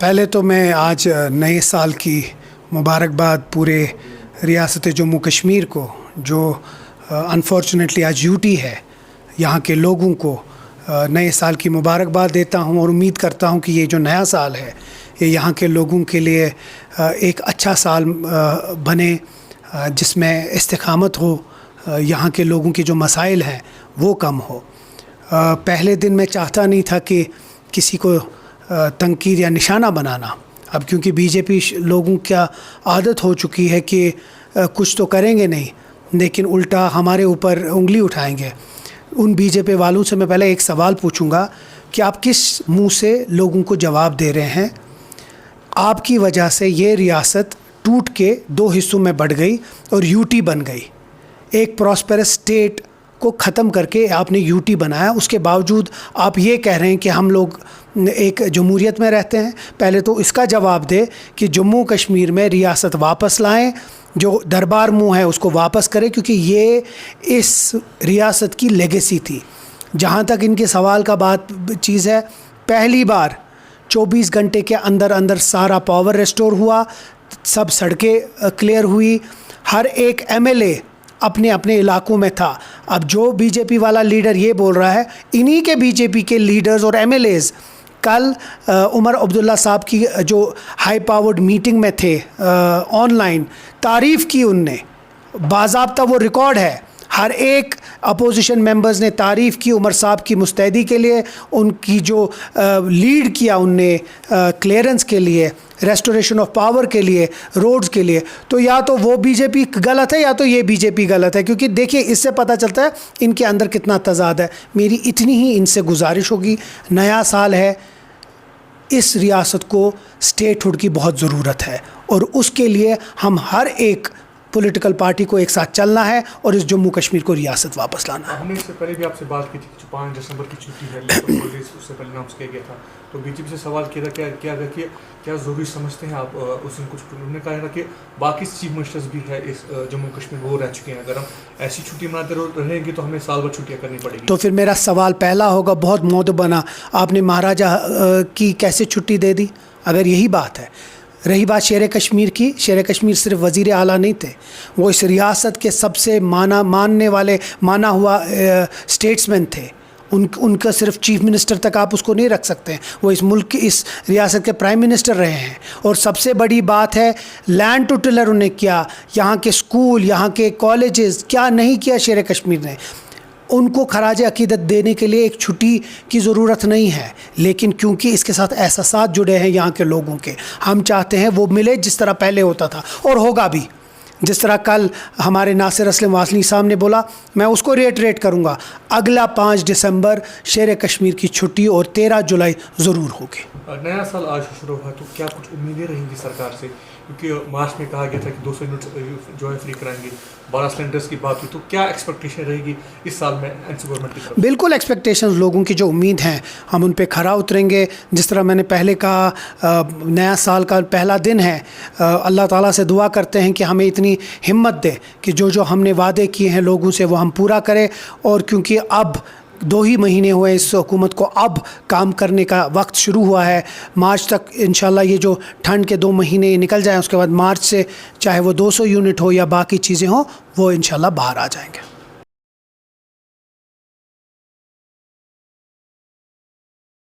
پہلے تو میں آج نئے سال کی مبارکباد پورے ریاست جموں کشمیر کو، جو انفارچونیٹلی آج یوٹی ہے، یہاں کے لوگوں کو نئے سال کی مبارکباد دیتا ہوں، اور امید کرتا ہوں کہ یہ جو نیا سال ہے یہ یہاں کے لوگوں کے لیے ایک اچھا سال بنے، جس میں استقامت ہو، یہاں کے لوگوں کے جو مسائل ہیں وہ کم ہو۔ پہلے دن میں چاہتا نہیں تھا کہ کسی کو تنقید یا نشانہ بنانا، اب کیونکہ بی جے پی لوگوں کا عادت ہو چکی ہے کہ کچھ تو کریں گے نہیں لیکن الٹا ہمارے اوپر انگلی اٹھائیں گے۔ ان بی جے پی والوں سے میں پہلے ایک سوال پوچھوں گا کہ آپ کس منہ سے لوگوں کو جواب دے رہے ہیں؟ آپ کی وجہ سے یہ ریاست ٹوٹ کے دو حصوں میں بٹ گئی اور یو ٹی بن گئی۔ ایک پراسپیرس اسٹیٹ کو ختم کر کے آپ نے یو ٹی بنایا، اس کے باوجود آپ یہ کہہ رہے ہیں کہ ہم لوگ ایک جمہوریت میں رہتے ہیں۔ پہلے تو اس کا جواب دے کہ جموں کشمیر میں ریاست واپس لائیں، جو دربار منہ ہے اس کو واپس کرے، کیونکہ یہ اس ریاست کی لیگیسی تھی۔ جہاں تک ان کے سوال کا بات چیز ہے، پہلی بار 24 گھنٹے کے اندر اندر سارا پاور ریسٹور ہوا، سب سڑکیں کلیئر ہوئی، ہر ایک ایم ایل اے اپنے اپنے علاقوں میں تھا۔ اب جو بی جے پی والا لیڈر یہ بول رہا ہے، انہی کے بی جے پی کے لیڈرز اور ایم ایل ایز کل عمر عبداللہ صاحب کی جو ہائی پاورڈ میٹنگ میں تھے آن لائن، تعریف کی ان نے، باضابطہ وہ ریکارڈ ہے، ہر ایک اپوزیشن ممبرز نے تعریف کی عمر صاحب کی مستعدی کے لیے، ان کی جو لیڈ کیا ان نے کلیئرنس کے لیے، ریسٹوریشن آف پاور کے لیے، روڈز کے لیے۔ تو یا تو وہ بی جے پی غلط ہے یا تو یہ بی جے پی غلط ہے، کیونکہ دیکھیے اس سے پتہ چلتا ہے ان کے اندر کتنا تضاد ہے۔ میری اتنی ہی ان سے گزارش ہوگی، نیا سال ہے، اس ریاست کو اسٹیٹ ہوڈ کی بہت ضرورت ہے، اور اس کے لیے ہم ہر ایک پولیٹیکل پارٹی کو ایک ساتھ چلنا ہے اور اس جموں کشمیر کو ریاست واپس لانا ہے۔ ہم نے اس سے پہلے بھی آپ سے بات کی تھی کہ 5 دسمبر کی چھٹی ہے، لیکن اس سے پہلے اناؤنس کیا گیا تھا، تو بی جے پی سے سوال کیا تھا کیا ضروری سمجھتے ہیں آپ اس دن کچھ؟ انہوں نے کہا تھا کہ باقی چیف منسٹرز بھی ہے اس جموں کشمیر وہ رہ چکے ہیں، اگر ہم ایسی چھٹی مناتے رہیں گے تو ہمیں سال بھر چھٹیاں کرنی پڑے گی۔ تو پھر میرا سوال پہلا ہوگا، بہت مودبانہ، آپ نے مہاراجہ کی کیسے چھٹی دے دی اگر یہی بات ہے؟ رہی بات شیر کشمیر کی، شیر کشمیر صرف وزیر اعلیٰ نہیں تھے، وہ اس ریاست کے سب سے مانا ہوا اسٹیٹسمین تھے۔ ان کا صرف چیف منسٹر تک آپ اس کو نہیں رکھ سکتے، وہ اس ملک کی، اس ریاست کے پرائم منسٹر رہے ہیں۔ اور سب سے بڑی بات ہے لینڈ ٹو ٹلر انہیں کیا، یہاں کے اسکول، یہاں کے کالجز، کیا نہیں کیا شیر کشمیر نے۔ ان کو خراج عقیدت دینے کے لیے ایک چھٹی کی ضرورت نہیں ہے، لیکن کیونکہ اس کے ساتھ احساسات جڑے ہیں یہاں کے لوگوں کے، ہم چاہتے ہیں وہ ملے جس طرح پہلے ہوتا تھا، اور ہوگا بھی۔ جس طرح کل ہمارے ناصر اسلم واسنی صاحب نے بولا، میں اس کو ریٹ کروں گا، اگلا 5 دسمبر شیر کشمیر کی چھٹی اور 13 جولائی ضرور ہوگی۔ نیا سال آج شروع ہوا، تو کیا کچھ امیدیں رہیں گی سرکار سے؟ کیونکہ مارچ میں کہا گیا تھا کہ 200 یونٹ جو ہے فری کرائیں گے، 12 سلنڈرز کی بات ہوئی، تو کیا ایکسپیکٹیشن رہے گی اس سال میں این سی گورنمنٹ کی طرف؟ بالکل ایکسپیکٹیشنز، لوگوں کی جو امید ہیں ہم ان پہ کھرا اتریں گے۔ جس طرح میں نے پہلے کہا، نیا سال کا پہلا دن ہے، اللہ تعالیٰ سے دعا کرتے ہیں کہ ہمیں اتنی ہمت دے کہ جو ہم نے وعدے کیے ہیں لوگوں سے وہ ہم پورا کریں، اور کیونکہ اب 2 ہی مہینے ہوئے اس حکومت کو، اب کام کرنے کا وقت شروع ہوا ہے۔ مارچ تک انشاءاللہ یہ جو ٹھنڈ کے 2 مہینے نکل جائیں، اس کے بعد مارچ سے چاہے وہ 200 یونٹ ہو یا باقی چیزیں ہوں، وہ انشاءاللہ باہر آ جائیں گے۔